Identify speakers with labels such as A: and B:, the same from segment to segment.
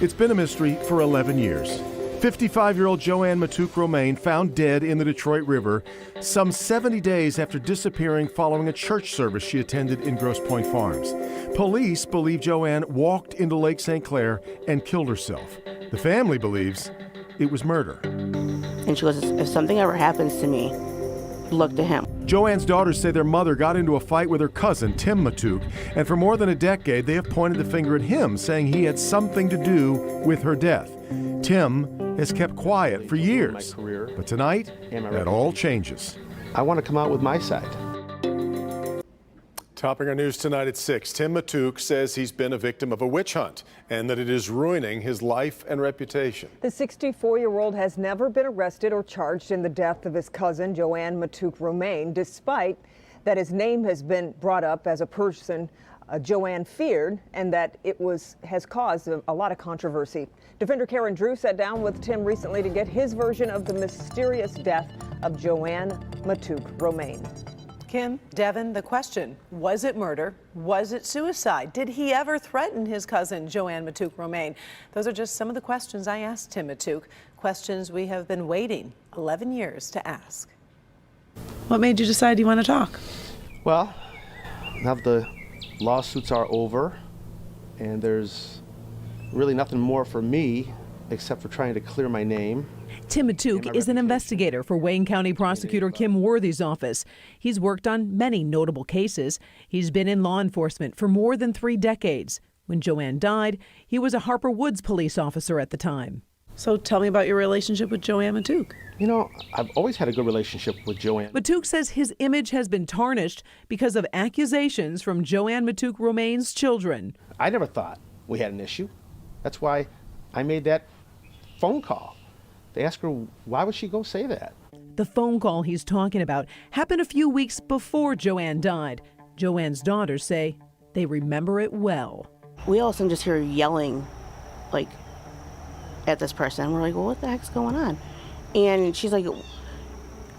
A: It's been a mystery for 11 years. 55-year-old JoAnn Matouk Romain found dead in the Detroit River some 70 days after disappearing following a church service she attended in Grosse Pointe Farms. Police believe JoAnn walked into Lake St. Clair and killed herself. The family believes it was murder.
B: And she goes, if something ever happens to me, look to him.
A: JoAnn's daughters say their mother got into a fight with her cousin, Tim Matouk, and for more than a decade, they have pointed the finger at him, saying he had something to do with her death. Tim has kept quiet for years, but tonight, that all changes.
C: I want to come out with my side.
A: Topping our news tonight at 6, Tim Matouk says he's been a victim of a witch hunt and that it is ruining his life and reputation.
D: The 64-year-old has never been arrested or charged in the death of his cousin, JoAnn Matouk Romain, despite that his name has been brought up as a person JoAnn feared and that has caused a lot of controversy. Defender Karen Drew sat down with Tim recently to get his version of the mysterious death of JoAnn Matouk Romain.
E: Kim, Devin, the question, was it murder? Was it suicide? Did he ever threaten his cousin, JoAnn Matouk Romain? Those are just some of the questions I asked Tim Matouk, questions we have been waiting 11 years to ask. What made you decide you want to talk?
C: Well, now the lawsuits are over, and there's really nothing more for me except for trying to clear my name.
F: Tim Matouk is an investigator for Wayne County Prosecutor Kim Worthy's office. He's worked on many notable cases. He's been in law enforcement for more than 3 decades. When JoAnn died, he was a Harper Woods police officer at the time.
E: So tell me about your relationship with JoAnn Matouk.
C: You know, I've always had a good relationship with JoAnn.
F: Matouk says his image has been tarnished because of accusations from JoAnn Matouk Romain's children.
C: I never thought we had an issue. That's why I made that phone call. They asked her, why would she go say that?
F: The phone call he's talking about happened a few weeks before JoAnn died. JoAnn's daughters say they remember it well.
B: We all of a sudden just hear yelling, like, at this person. We're like, well, what the heck's going on? And she's like,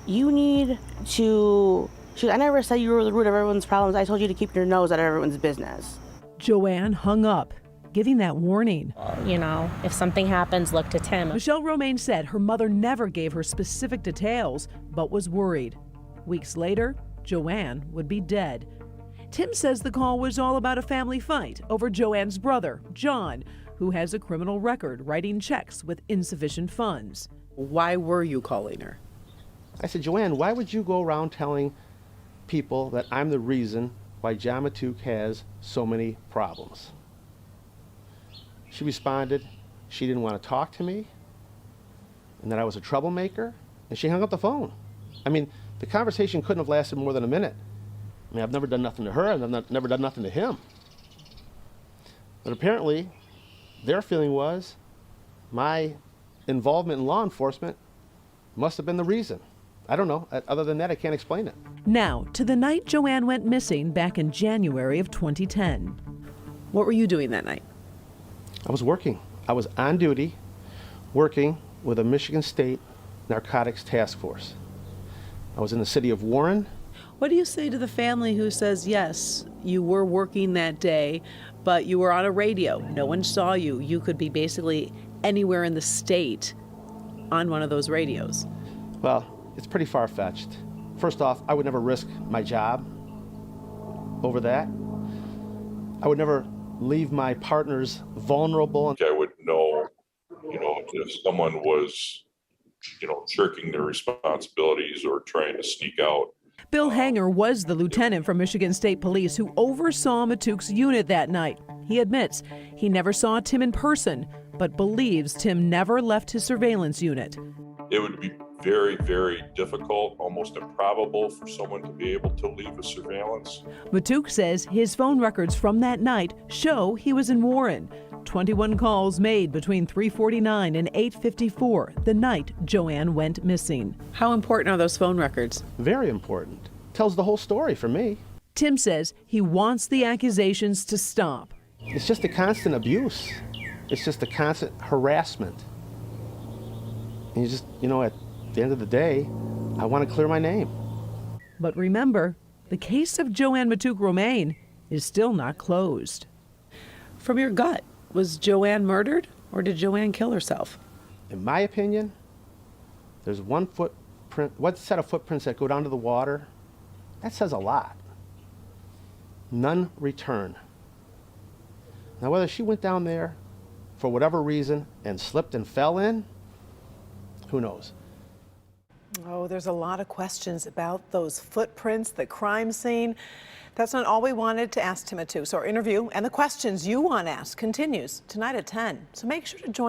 B: you need to... I never said you were the root of everyone's problems. I told you to keep your nose out of everyone's business.
F: JoAnn hung up, giving that warning.
G: You know, if something happens, look to Tim.
F: Michelle Romain said her mother never gave her specific details, but was worried. Weeks later, JoAnn would be dead. Tim says the call was all about a family fight over JoAnn's brother, John, who has a criminal record writing checks with insufficient funds.
E: Why were you calling her?
C: I said, JoAnn, why would you go around telling people that I'm the reason why John Matouk has so many problems? She responded she didn't want to talk to me and that I was a troublemaker, and she hung up the phone. I mean, the conversation couldn't have lasted more than a minute. I mean, I've never done nothing to her, and I've never done nothing to him. But apparently, their feeling was my involvement in law enforcement must have been the reason. I don't know. Other than that, I can't explain it.
F: Now, to the night JoAnn went missing back in January of 2010.
E: What were you doing that night?
C: I was working. I was on duty working with a Michigan State Narcotics Task Force. I was in the city of Warren.
E: What do you say to the family who says, yes, you were working that day, but you were on a radio, no one saw you, you could be basically anywhere in the state on one of those radios?
C: Well, it's pretty far-fetched. First off, I would never risk my job over that. I would never leave my partners vulnerable.
H: I would know, if someone was, shirking their responsibilities or trying to sneak out.
F: Bill Hanger was the lieutenant from Michigan State Police who oversaw Matouk's unit that night. He admits he never saw Tim in person, but believes Tim never left his surveillance unit.
H: It would be very, very difficult, almost improbable for someone to be able to leave a surveillance.
F: Matouk says his phone records from that night show he was in Warren. 21 calls made between 3:49 and 8:54, the night JoAnn went missing.
E: How important are those phone records?
C: Very important. Tells the whole story for me.
F: Tim says he wants the accusations to stop.
C: It's just a constant abuse. It's just a constant harassment. And you just, at the end of the day, I want to clear my name.
F: But remember, the case of JoAnn Matouk Romain is still not closed.
E: From your gut, was JoAnn murdered Or did JoAnn kill herself?
C: In my opinion, there's one set of footprints that go down to the water. That says a lot. None return. Now, whether she went down there for whatever reason and slipped and fell in, who knows?
E: Oh, there's a lot of questions about those footprints, the crime scene. That's not all we wanted to ask Tim Matouk. So our interview and the questions you want asked continues tonight at 10. So make sure to join